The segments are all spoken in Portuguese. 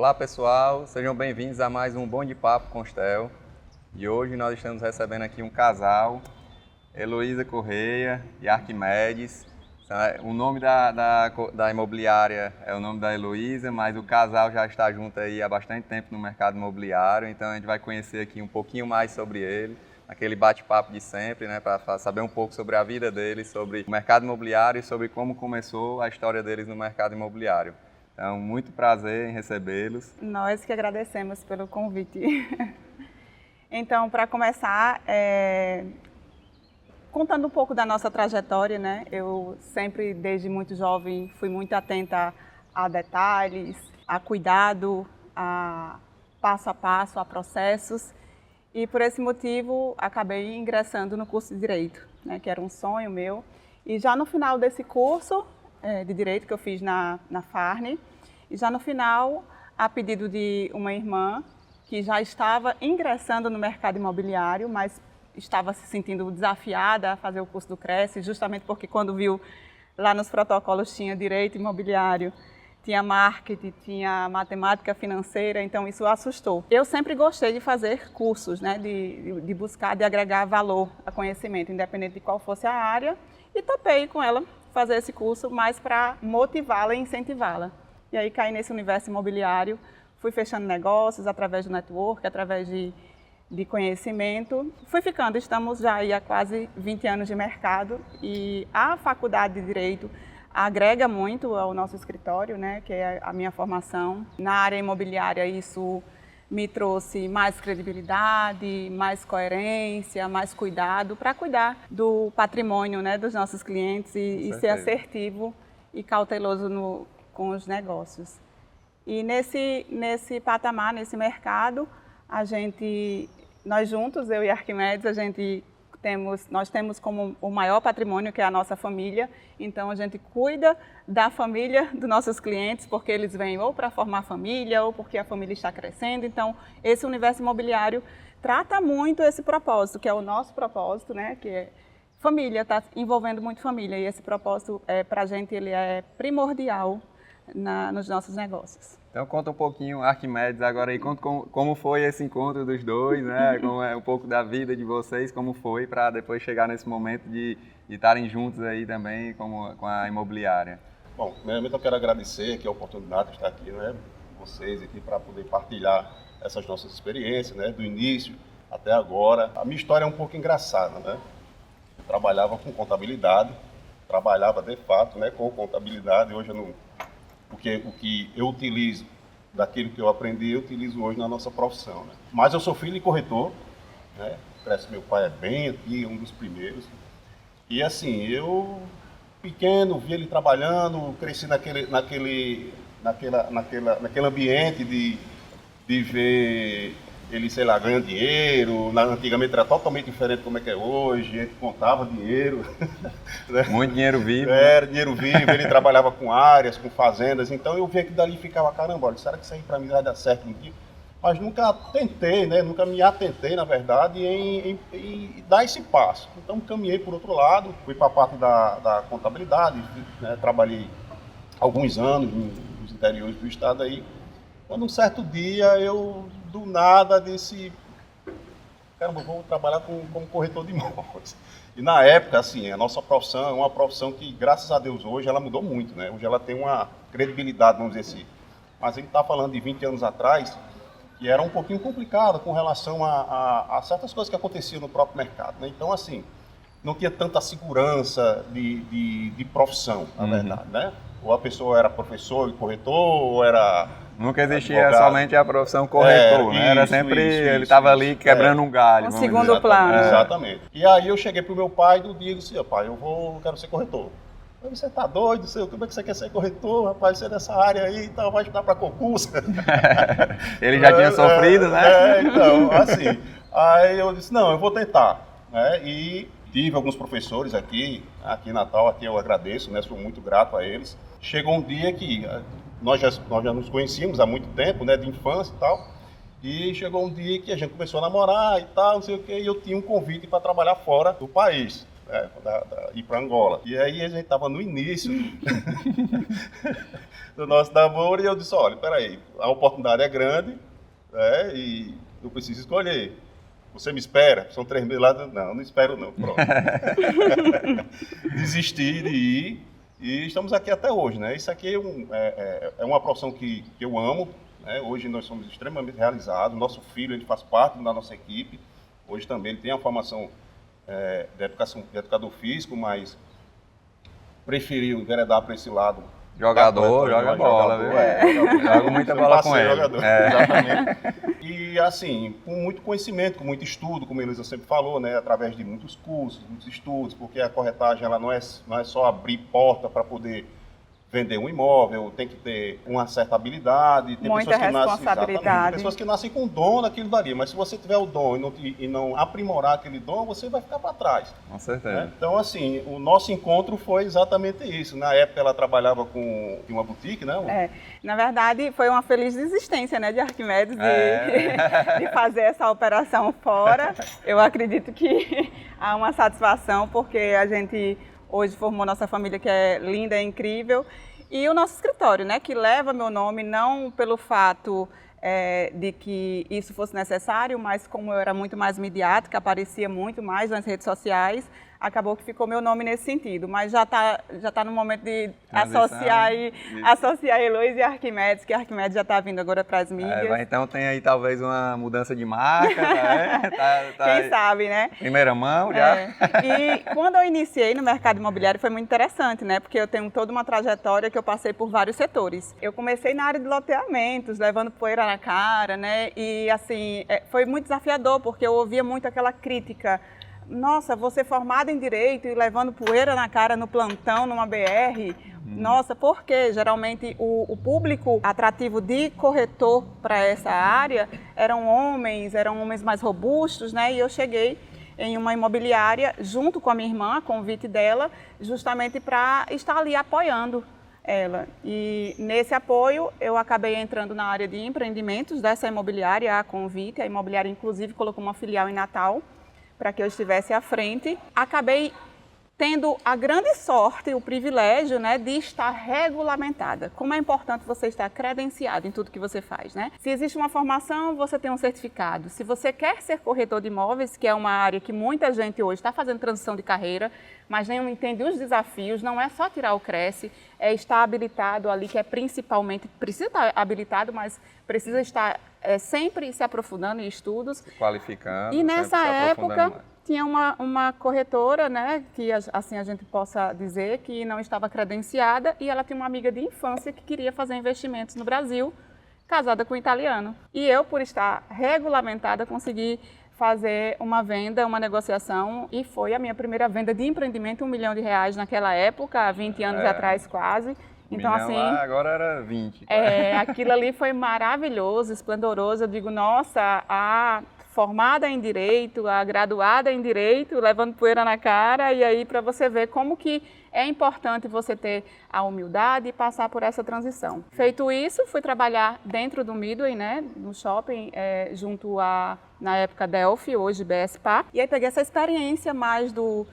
Olá pessoal, sejam bem-vindos a mais um Bom de Papo com Stel. E hoje nós estamos recebendo aqui um casal, Heloísa Correia e Arquimedes. O nome da imobiliária é o nome da Heloísa, mas o casal já está junto aí há bastante tempo no mercado imobiliário, então a gente vai conhecer aqui um pouquinho mais sobre ele, aquele bate-papo de sempre, né, para saber um pouco sobre a vida deles, sobre o mercado imobiliário e sobre como começou a história deles no mercado imobiliário. Então, muito prazer em recebê-los. Nós que agradecemos pelo convite. Então, para começar, contando um pouco da nossa trajetória, né? Eu sempre, desde muito jovem, fui muito atenta a detalhes, a cuidado, a passo a passo, a processos. E por esse motivo, acabei ingressando no curso de Direito, né? Que era um sonho meu. E já no final desse curso de Direito que eu fiz na Farney, e já no final, a pedido de uma irmã que já estava ingressando no mercado imobiliário, mas estava se sentindo desafiada a fazer o curso do Cresce, justamente porque quando viu lá nos protocolos tinha Direito Imobiliário, tinha Marketing, tinha Matemática Financeira, então isso assustou. Eu sempre gostei de fazer cursos, né, de buscar, de agregar valor a conhecimento, independente de qual fosse a área, e topei com ela fazer esse curso mais para motivá-la e incentivá-la. E aí caí nesse universo imobiliário, fui fechando negócios através do network, através de conhecimento. Fui ficando, estamos já aí há quase 20 anos de mercado e a faculdade de Direito agrega muito ao nosso escritório, né, que é a minha formação. Na área imobiliária isso me trouxe mais credibilidade, mais coerência, mais cuidado para cuidar do patrimônio, né, dos nossos clientes e ser assertivo e cauteloso com os negócios. E nesse patamar, nesse mercado, nós juntos, eu e Arquimedes, nós temos como o maior patrimônio, que é a nossa família, então a gente cuida da família dos nossos clientes, porque eles vêm ou para formar família, ou porque a família está crescendo, então esse universo imobiliário trata muito esse propósito, que é o nosso propósito, né, que é família, está envolvendo muito família, e esse propósito, para a gente, ele é primordial nos nossos negócios. Então conta um pouquinho, Arquimedes, agora aí, conta como foi esse encontro dos dois, né? Como é um pouco da vida de vocês, como foi para depois chegar nesse momento de estarem juntos aí também com a imobiliária. Bom, primeiramente eu quero agradecer aqui a oportunidade de estar aqui, né? Vocês aqui para poder partilhar essas nossas experiências, né? Do início até agora. A minha história é um pouco engraçada, né? Eu trabalhava com contabilidade, trabalhava de fato, né? Com contabilidade, hoje eu não... Porque o que eu utilizo daquilo que eu aprendi, eu utilizo hoje na nossa profissão, né? Mas eu sou filho de corretor, né? Parece que meu pai é bem aqui, um dos primeiros. E assim, eu pequeno, vi ele trabalhando, cresci naquele ambiente de ver ele, sei lá, ganhando dinheiro. Antigamente era totalmente diferente como é que é hoje, a gente contava dinheiro. Né? Muito dinheiro vivo. Era dinheiro vivo, ele trabalhava com áreas, com fazendas, então eu via que dali ficava, caramba, olha, será que isso aí para mim vai dar certo um dia? Mas nunca tentei, né? Nunca me atentei, na verdade, em dar esse passo. Então caminhei por outro lado, fui para a parte da contabilidade, né? Trabalhei alguns anos nos interiores do estado aí. Quando um certo dia eu, do nada, disse, caramba, eu vou trabalhar como corretor de imóveis. E na época, assim, a nossa profissão é uma profissão que, graças a Deus, hoje ela mudou muito, né? Hoje ela tem uma credibilidade, vamos dizer assim. Mas a gente está falando de 20 anos atrás, que era um pouquinho complicado com relação a certas coisas que aconteciam no próprio mercado, né? Então, assim, não tinha tanta segurança de profissão, na verdade, né? Ou a pessoa era professor e corretor, ou era... Nunca existia somente a profissão corretor, né? Era sempre, ele estava ali quebrando um galho. Um segundo plano. Exatamente. E aí eu cheguei pro meu pai no dia e disse, pai, eu quero ser corretor. Eu disse, você tá doido? Como é que você quer ser corretor? Rapaz, você é dessa área aí e tal, vai estudar para concurso. Ele já tinha sofrido, né? Então, assim. Aí eu disse, não, eu vou tentar. Né? E tive alguns professores aqui em Natal, aqui eu agradeço, né? Sou muito grato a eles. Chegou um dia que nós já nos conhecíamos há muito tempo, né? De infância e tal. E chegou um dia que a gente começou a namorar e tal, não sei o quê, e eu tinha um convite para trabalhar fora do país. ir para Angola. E aí a gente estava no início do nosso namoro e eu disse, olha, peraí, a oportunidade é grande, né, e eu preciso escolher. Você me espera? São 3 meses lá. Não espero não, pronto. Desisti de ir e estamos aqui até hoje, né? Isso aqui é uma profissão que eu amo, né? Hoje nós somos extremamente realizados. Nosso filho, ele faz parte da nossa equipe. Hoje também ele tem a formação de educador físico, mas preferiu enveredar para esse lado. Jogador, joga bola, viu? Joga muita bola com ele. Exatamente. E assim, com muito conhecimento, com muito estudo, como a Heloísa sempre falou, né? Através de muitos cursos, muitos estudos, porque a corretagem ela não é só abrir porta para poder vender um imóvel, tem que ter uma certa habilidade, tem muita pessoas que responsabilidade. nascem, tem pessoas que nascem com dom naquilo dali, mas se você tiver o dom e não aprimorar aquele dom, você vai ficar para trás. Com certeza. Né? Então, assim, o nosso encontro foi exatamente isso. Na época ela trabalhava com uma boutique, né? Na verdade, foi uma feliz desistência, né, de Arquimedes de fazer essa operação fora. Eu acredito que há uma satisfação, porque a gente hoje formou nossa família, que é linda, é incrível. E o nosso escritório, né, que leva meu nome, não pelo fato de que isso fosse necessário, mas como eu era muito mais midiática, aparecia muito mais nas redes sociais, acabou que ficou meu nome nesse sentido. Mas já tá no momento de associar a Heloísa e a Arquimedes, que a Arquimedes já está vindo agora para as mídias. Então tem aí talvez uma mudança de marca, Quem sabe, né? Primeira mão já. E quando eu iniciei no mercado imobiliário foi muito interessante, né? Porque eu tenho toda uma trajetória que eu passei por vários setores. Eu comecei na área de loteamentos, levando poeira na cara, né? E assim, foi muito desafiador, porque eu ouvia muito aquela crítica. Nossa, você formado em Direito e levando poeira na cara no plantão, numa BR, nossa, por quê? Geralmente o público atrativo de corretor para essa área eram homens mais robustos, né? E eu cheguei em uma imobiliária junto com a minha irmã, a convite dela, justamente para estar ali apoiando ela. E nesse apoio eu acabei entrando na área de empreendimentos dessa imobiliária, a convite. A imobiliária inclusive colocou uma filial em Natal, para que eu estivesse à frente. Acabei tendo a grande sorte, o privilégio, né, de estar regulamentada. Como é importante você estar credenciado em tudo que você faz, né? Se existe uma formação, você tem um certificado. Se você quer ser corretor de imóveis, que é uma área que muita gente hoje está fazendo transição de carreira, mas nem entende os desafios, não é só tirar o Cresce, é estar habilitado ali, que é principalmente, precisa estar habilitado, mas precisa estar sempre se aprofundando em estudos. Se qualificando. E nessa época tinha uma corretora, né, que assim a gente possa dizer que não estava credenciada, e ela tinha uma amiga de infância que queria fazer investimentos no Brasil, casada com um italiano. E eu, por estar regulamentada, consegui fazer uma venda, uma negociação, e foi a minha primeira venda de empreendimento, R$1 milhão naquela época, há 20 anos atrás quase. Então, assim, lá, agora era 20. Aquilo ali foi maravilhoso, esplendoroso. Eu digo, nossa, a formada em Direito, a graduada em Direito, levando poeira na cara, e aí para você ver como que é importante você ter a humildade e passar por essa transição. Feito isso, fui trabalhar dentro do Midway, né, no shopping, junto a, na época, Delphi, hoje BSPA, e aí peguei essa experiência mais do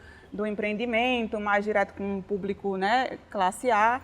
empreendimento, mais direto com o público, né, classe A.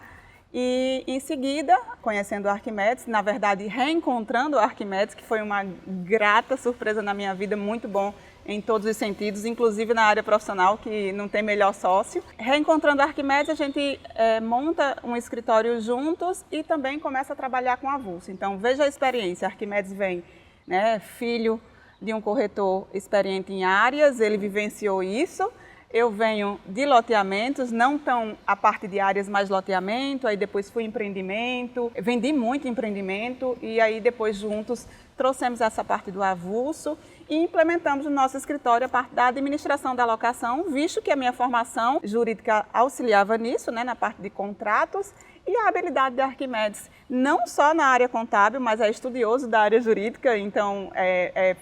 E, em seguida, conhecendo o Arquimedes, na verdade, reencontrando o Arquimedes, que foi uma grata surpresa na minha vida, muito bom em todos os sentidos, inclusive na área profissional, que não tem melhor sócio. Reencontrando o Arquimedes, a gente monta um escritório juntos e também começa a trabalhar com avulso. Então, veja a experiência. Arquimedes vem, né, filho de um corretor experiente em áreas, ele vivenciou isso. Eu venho de loteamentos, não tão a parte de áreas, mas loteamento, aí depois fui empreendimento, vendi muito empreendimento e aí depois juntos trouxemos essa parte do avulso e implementamos no nosso escritório a parte da administração da locação, visto que a minha formação jurídica auxiliava nisso, né, na parte de contratos, E a habilidade de Arquimedes, não só na área contábil, mas é estudioso da área jurídica, então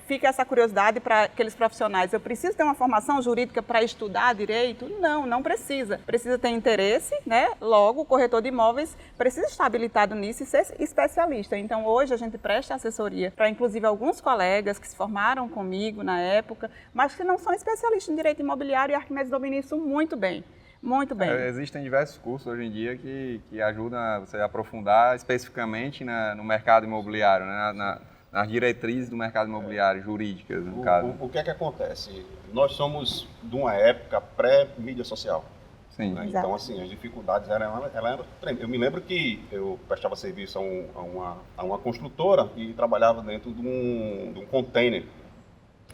fica essa curiosidade para aqueles profissionais. Eu preciso ter uma formação jurídica para estudar direito? Não, não precisa. Precisa ter interesse, né? Logo, o corretor de imóveis precisa estar habilitado nisso e ser especialista. Então, hoje a gente presta assessoria para, inclusive, alguns colegas que se formaram comigo na época, mas que não são especialistas em direito imobiliário, e a Arquimedes domina isso muito bem. Muito bem. Existem diversos cursos hoje em dia que ajudam a você aprofundar especificamente no mercado imobiliário, né? Nas diretrizes do mercado imobiliário, jurídicas, no caso. O que é que acontece? Nós somos de uma época pré-mídia social. Sim. Né? Então, assim, as dificuldades eram tremendas. Eu me lembro que eu prestava serviço a uma construtora e trabalhava dentro de um container.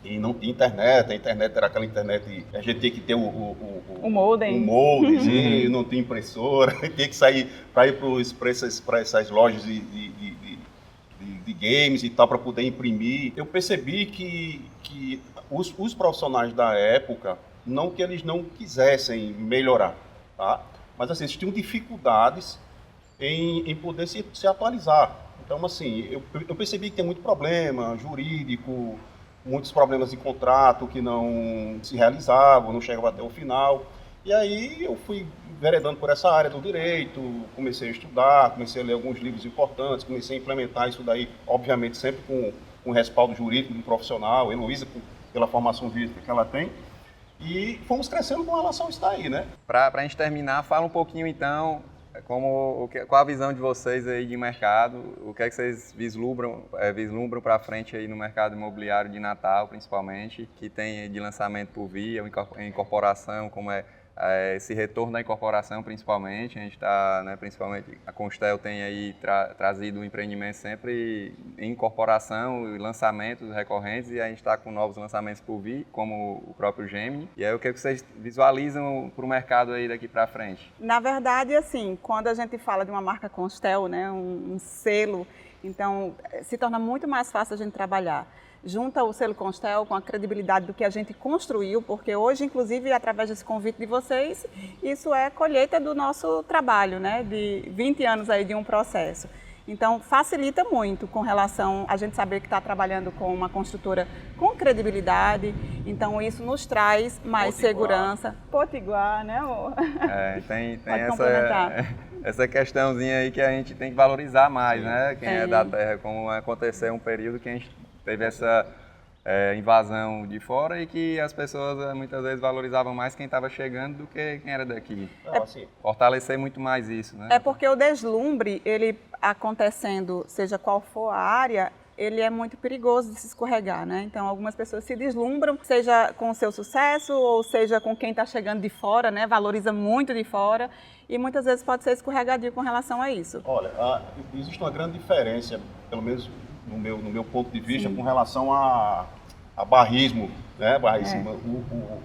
E não tinha internet, a internet era aquela internet, a gente tinha que ter o modem. Um molde, não tinha impressora, tinha que sair para ir para essas lojas de games e tal, para poder imprimir. Eu percebi que os profissionais da época, não que eles não quisessem melhorar, tá? Mas assim, eles tinham dificuldades em poder se atualizar. Então, assim, eu percebi que tem muito problema jurídico, muitos problemas de contrato que não se realizavam, não chegavam até o final. E aí eu fui veredando por essa área do direito, comecei a estudar, comecei a ler alguns livros importantes, comecei a implementar isso daí, obviamente sempre com respaldo jurídico de um profissional, Heloísa, pela formação jurídica que ela tem, e fomos crescendo com relação a isso daí, né? Para a gente terminar, fala um pouquinho então, qual a visão de vocês aí de mercado, o que é que vocês vislumbram para frente aí no mercado imobiliário de Natal, principalmente, que tem de lançamento por via, incorporação, como é esse retorno da incorporação, principalmente. A gente está, né, principalmente, a Constel tem aí trazido o empreendimento sempre em incorporação, lançamentos recorrentes, e a gente está com novos lançamentos por vir, como o próprio Gemini. E aí, o que vocês visualizam para o mercado aí daqui para frente? Na verdade, assim, quando a gente fala de uma marca Constel, né, um selo, então se torna muito mais fácil a gente trabalhar. Junta o selo Constel com a credibilidade do que a gente construiu, porque hoje, inclusive, através desse convite de vocês, isso é colheita do nosso trabalho, né, de 20 anos aí de um processo. Então, facilita muito com relação a gente saber que está trabalhando com uma construtora com credibilidade. Então, isso nos traz mais segurança. Potiguar, né, amor? Tem essa questãozinha aí que a gente tem que valorizar mais, né? Quem é da terra, como aconteceu um período que a gente teve essa invasão de fora e que as pessoas muitas vezes valorizavam mais quem estava chegando do que quem era daqui. Fortalecer muito mais isso, né? É porque o deslumbre, ele acontecendo, seja qual for a área, ele é muito perigoso de se escorregar, né? Então, algumas pessoas se deslumbram, seja com o seu sucesso ou seja com quem está chegando de fora, né? Valoriza muito de fora e muitas vezes pode ser escorregadio com relação a isso. Olha, existe uma grande diferença, pelo menos no meu ponto de vista, com relação a barrismo, né? Barrismo.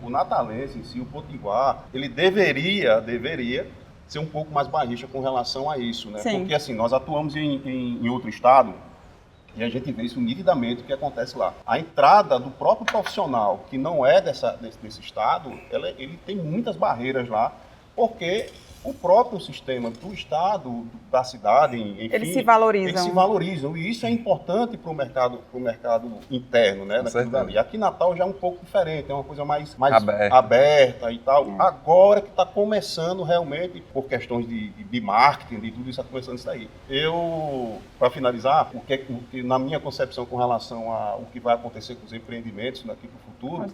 O natalense em si, o potiguar, ele deveria ser um pouco mais barrista com relação a isso, né? Sim. Porque assim, nós atuamos em outro estado e a gente vê isso nitidamente o que acontece lá. A entrada do próprio profissional que não é desse estado, ele tem muitas barreiras lá, porque o próprio sistema do estado, da cidade, enfim, eles se valorizam. Eles se valorizam e isso é importante para o mercado interno, né? Dali. Aqui em Natal já é um pouco diferente, é uma coisa mais aberta e tal. Agora que está começando realmente, por questões de marketing, de tudo isso, está começando isso aí. Para finalizar, o que na minha concepção com relação ao que vai acontecer com os empreendimentos daqui para o futuro, os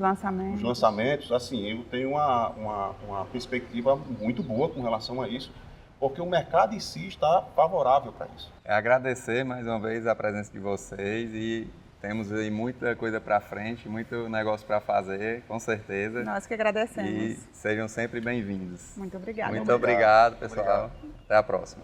lançamentos, assim, eu tenho uma perspectiva muito boa com relação a isso, porque o mercado em si está favorável para isso. Agradecer mais uma vez a presença de vocês e temos aí muita coisa para frente, muito negócio para fazer, com certeza. Nós que agradecemos. E sejam sempre bem-vindos. Muito obrigada. Muito obrigado, pessoal. Até a próxima.